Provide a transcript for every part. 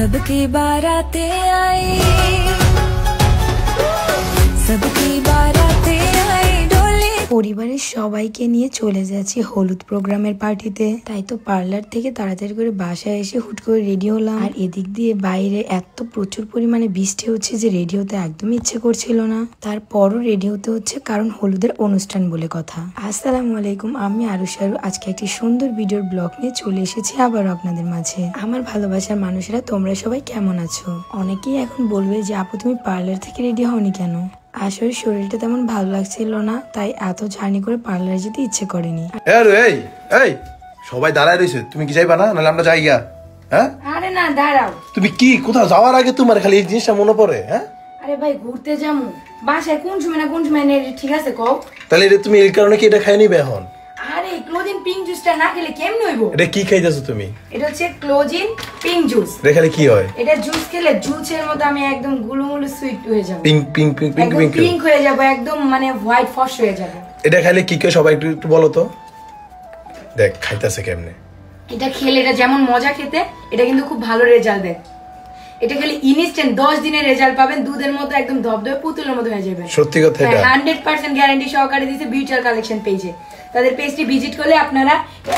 सबकी बारातें आई, सबकी बारातें आई डोले। পরিবারের সবাইকে নিয়ে চলে যাচ্ছি হলুদ প্রোগ্রামের পার্টিতে। তাই তো পার্লার থেকে তাড়াতাড়ি করে বাসায় এসে হুট করে রেডি হলাম। আর এদিক দিয়ে বাইরে এত প্রচুর পরিমাণে বৃষ্টি হচ্ছে যে রেডি হতে একদমই ইচ্ছে করছিল না। তারপরও রেডি হতে হচ্ছে, কারণ হলুদের অনুষ্ঠান বলে কথা। আসসালামু আলাইকুম, আমি আরুশারু। আজকে একটি সুন্দর ভিডিওর ব্লগ নিয়ে চলে এসেছি আবার আপনাদের মাঝে। আমার ভালোবাসার মানুষেরা, তোমরা সবাই কেমন আছো? অনেকেই এখন বলবে যে আপু তুমি পার্লার থেকে রেডি হওনি কেন? আসলে শরীরটা তেমন ভালো লাগছিল না, তাই এত জার্নি করে পার্লারে যেতে ইচ্ছে করেনি। এই এই সবাই দাঁড়ায় রয়েছে, তুমি কি যাইবা না? নাহলে আমরা যাই গা। হ্যাঁ আরে না দাঁড়াও। তুমি কি কোথাও যাওয়ার আগে তোমার খালি এই জিনিসটা মনে পড়ে? হ্যাঁ আরে ভাই ঘুরতে যাবো, বাসায় কোন সময় না কোন সময় নেই, ঠিক আছে কও। তাহলে এটা তুমি এই কারণে কি এটা খাই নিবে এখন? আরে ক্লোজিন পিঙ্ক জুসটা না খেলে কেমন হইব? এটা কি খাইতেছো তুমি? এটা হচ্ছে ক্লোজিন পিঙ্ক জুস। এটা খেলে কি হয়? এটা জুস খেলে জুসের মতো আমি একদম গুলুমুলু সুইট হয়ে যাব। Pink pink pink pink pink pink হয়ে যাব, একদম মানে হোয়াইট ফস হয়ে যাবে। এটা খাইলে কি করে সবাই একটু বলো তো? দেখ খাইতেছে কেমনে। এটা খেলে এটা যেমন মজা খেতে, এটা কিন্তু খুব ভালো রেজাল্ট দেয়। এটা খেলে ইনস্ট্যান্ট 10 দিনের রেজাল্ট পাবেন, দুধের মতো একদম ধবধবে পুতুলের মতো হয়ে যাবে। সত্যি কথা এটা 100% গ্যারান্টি সহকারে দিয়েছে বিউটির কালেকশন পেজে। তাদের পেজটি ভিজিট করলে আপনারা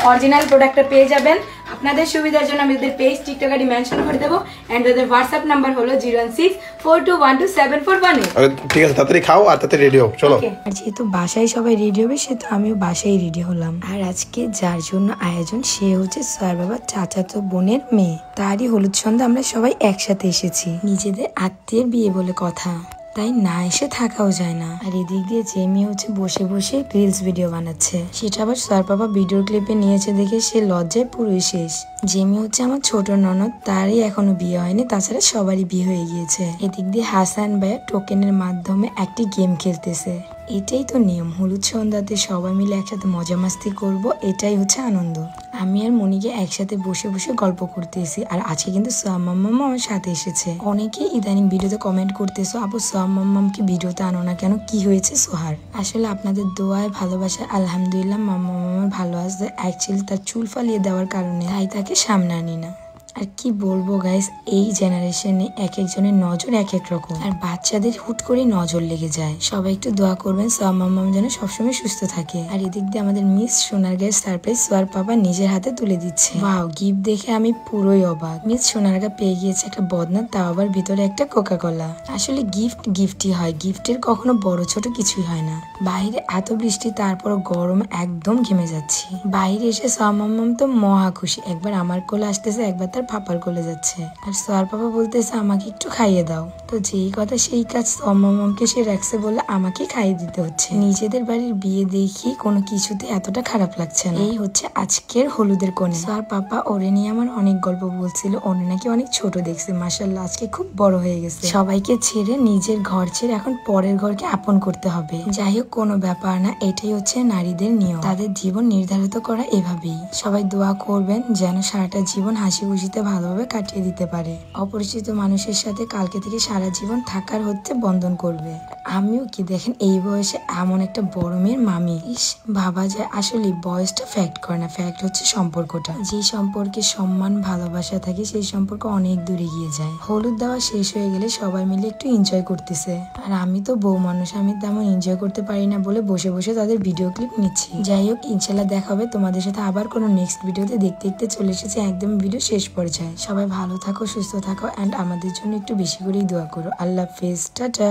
অরিজিনাল প্রোডাক্টটা পেয়ে যাবেন। আপনাদের সুবিধার জন্য আমি তাদের পেজ টিকটক আইডি মেনশন করে দেব, এন্ড তাদের হোয়াটসঅ্যাপ নাম্বার হলো 01642127418। ঠিক আছে, তাড়াতাড়ি খাও আর তাড়াতাড়ি রেডি হও, চলো। আর যেহেতু বাসায় সবাই রেডি হবে, সেহেতু আমিও বাসায় রেডি হলাম। আর আজকে যার জন্য আয়োজন, সে হচ্ছে স্যার বাবার চাচাতো বোনের মেয়ে। তারই হলুদ সন্ধ্যা আমরা সবাই একসাথে এসেছি। নিজেদের আত্মীয়ের বিয়ে বলে কথা, তাই না এসে থাকাও যায় না। আর এদিক দিয়ে জেমি হচ্ছে বসে বসে রিলস ভিডিও বানাচ্ছে, সেটা আবার স্যার বাবা ভিডিও ক্লিপে নিয়েছে দেখে সে লজ্জায় পুরোই শেষ। জেমি হচ্ছে আমার ছোট ননদ, তারই এখনো বিয়ে হয়নি, তাছাড়া সবারই বিয়ে হয়ে গিয়েছে। এদিক দিয়ে হাসান ভাইয়া টোকেনের মাধ্যমে একটি গেম খেলতেছে। এটাই তো নিয়ম, হলুদ সন্ধ্যাতে সবাই মিলে একসাথে মজা মাস্তি করবো, এটাই হচ্ছে আনন্দ। আমি আর মনিকে একসাথে বসে বসে গল্প করতেছি। আর আজকে কিন্তু সোয়াম মাম্মাম আমার সাথে এসেছে। অনেকেই ইদানিং ভিডিওতে কমেন্ট করতেছো, আপু সোয়াম মাম্মামকে ভিডিওতে আনো না কেন, কি হয়েছে সোহার? আসলে আপনাদের দোয়ায় ভালোবাসা আলহামদুলিল্লাহ মাম্মাম আমার ভালো আছে। অ্যাকচুয়ালি তার চুল ফালিয়ে দেওয়ার কারণে তাই তাকে সামনে আনি না। আর কি বলবো গাইস, এই জেনারেশনে এক একজনের নজর এক এক রকম, আর বাচ্চাদের হুট করে নজর লেগে যায়। সবাই একটু দোয়া করবেন সোয়াম মাম্মাম যেন সবসময় সুস্থ থাকে। আর এদিক দিয়ে আমাদের মিস সোনারগাঁয়ের সারপ্রাইজ সোয়ার পাপা নিজের হাতে তুলে দিচ্ছে। ওয়াও, গিফট দেখে আমি পুরোই অবাক। মিস সোনারগাঁ পেয়ে গিয়েছে একটা বদনা, তাও আবার ভিতরে একটা কোকা কোলা। আসলে গিফট গিফটই হয়, গিফটের কখনো বড় ছোট কিছুই হয় না। বাইরে এত বৃষ্টি, তারপরও গরম একদম ঘেমে যাচ্ছি। বাইরে এসে সোয়াম মাম্মাম তো মহা খুশি, একবার আমার কোলে আসতেছে, একবার তার পাপার কোলে যাচ্ছে। আর সোয়ার পাপা বলতেছে আমাকে একটু খাইয়ে দাও। তো যেই কথা সেই কাজ, সোয়াম মাম্মামকে সে রাখছে বলে আমাকে খাইয়ে দিতে হচ্ছে। নিজেদের বাড়ির বিয়ে দেখি কোনো কিছুতে এতটা খারাপ লাগছে না। এই হচ্ছে আজকের হলুদের কোণে। সোয়ার পাপা ওরে নিয়ে আমার অনেক গল্প বলছিল, ওরে নাকি অনেক ছোট দেখছে, মাশাআল্লাহ আজকে খুব বড় হয়ে গেছে। সবাইকে ছেড়ে নিজের ঘর ছেড়ে এখন পরের ঘরকে আপন করতে হবে। যাই হোক, কোনো ব্যাপার না, এটাই হচ্ছে নারীদের নিয়ম, তাদের জীবন নির্ধারিত করা এভাবেই। সবাই দোয়া করবেন যেন সারাটা জীবন হাসি খুশিতে ভালোভাবে কাটিয়ে দিতে পারে। অপরিচিত মানুষের সাথে কালকে থেকে সারা জীবন থাকার হচ্ছে বন্ধন করবে। আমিও কি দেখেন এই বয়সে এমন একটা বড় মেয়ের মামি। ইস, ভাবা যায় আসলে বয়সটা ফ্যাক্ট করে না, ফ্যাক্ট হচ্ছে সম্পর্কটা। যে সম্পর্কে সম্মান ভালোবাসা থাকে সেই সম্পর্ক অনেক দূরে গিয়ে যায়। হলুদ দেওয়া শেষ হয়ে গেলে সবাই মিলে একটু এনজয় করতেছে। আর আমি তো বউ মানুষ, আমি তেমন এনজয় করতে পারি না বলে বসে বসে তাদের ভিডিও ক্লিপ নিচ্ছি। যাই হোক, ইনশাল্লাহ দেখা হবে তোমাদের সাথে আবার কোনো নেক্সট ভিডিওতে। দেখতে দেখতে চলে এসেছে একদম ভিডিও শেষ পর্যায়ে। সবাই ভালো থাকো, সুস্থ থাকো, এন্ড আমাদের জন্য একটু বেশি করেই দোয়া করো। আল্লাহ হাফেজ, টাটা।